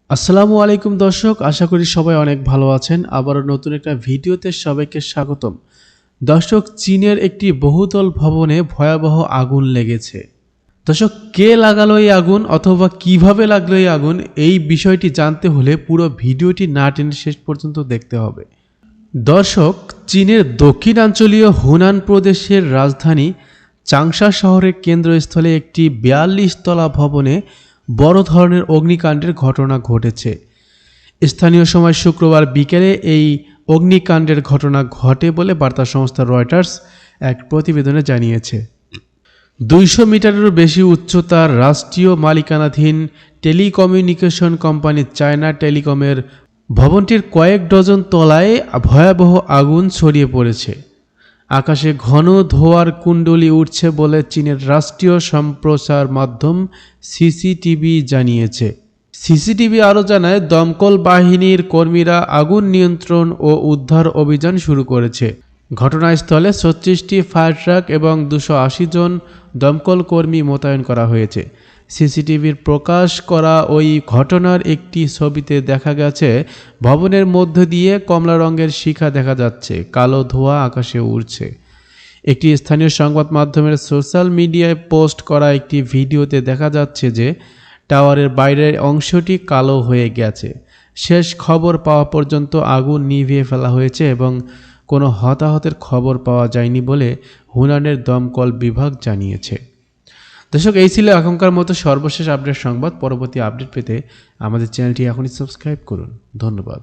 আসসালামু আলাইকুম দর্শক, আশা করি সবাই অনেক ভালো আছেন। আবারও নতুন একটা ভিডিওতে সবাইকে স্বাগতম। দর্শক, চীনের একটি বহুতল ভবনে ভয়াবহ আগুন লেগেছে। দর্শক, কে লাগালো এই আগুন অথবা কিভাবে লাগলো এই আগুন, এই বিষয়টি জানতে হলে পুরো ভিডিওটি না টেনে শেষ পর্যন্ত দেখতে হবে। দর্শক, চীনের দক্ষিণাঞ্চলীয় হুনান প্রদেশের রাজধানী চাংশা শহরের কেন্দ্রস্থলে একটি ৪২ তলা ভবনে বড় ধরনের অগ্নিকাণ্ডের ঘটনা ঘটেছে। স্থানীয় সময় শুক্রবার বিকেলে এই অগ্নিকাণ্ডের ঘটনা ঘটে বলে বার্তা সংস্থা রয়টার্স এক প্রতিবেদনে জানিয়েছে। ২০০ মিটারেরও বেশি উচ্চতার রাষ্ট্রীয় মালিকানাধীন টেলিকমিউনিকেশন কোম্পানি চায়না টেলিকমের ভবনটির কয়েক ডজন তলায় ভয়াবহ আগুন ছড়িয়ে পড়েছে। আকাশে ঘন ধোঁয়ার কুণ্ডলী উঠছে বলে চীনের রাষ্ট্রীয় সম্প্রচার মাধ্যম সিসিটিভি জানিয়েছে। সিসিটিভি আরও জানায়, দমকল বাহিনীর কর্মীরা আগুন নিয়ন্ত্রণ ও উদ্ধার অভিযান শুরু করেছে। ঘটনাস্থলে ৩৬টি ফায়ার ট্রাক এবং ২৮০ জন দমকল কর্মী মোতায়েন করা হয়েছে। সিসিটিভির প্রকাশ করা ওই ঘটনার একটি ছবিতে দেখা গেছে, ভবনের মধ্য দিয়ে কমলা রঙের শিখা দেখা যাচ্ছে, কালো ধোঁয়া আকাশে উড়ছে। একটি স্থানীয় সংবাদ মাধ্যমের সোশ্যাল মিডিয়ায় পোস্ট করা একটি ভিডিওতে দেখা যাচ্ছে যে টাওয়ারের বাইরের অংশটি কালো হয়ে গেছে। শেষ খবর পাওয়া পর্যন্ত আগুন নিভিয়ে ফেলা হয়েছে এবং কোনো হতাহতের খবর পাওয়া যায়নি বলে হুনানের দমকল বিভাগ জানিয়েছে। দর্শক, এই ছিল এখনকার মতো সর্বশেষ আপডেট সংবাদ। পরবর্তী আপডেট পেতে আমাদের চ্যানেলটি এখনই সাবস্ক্রাইব করুন। ধন্যবাদ।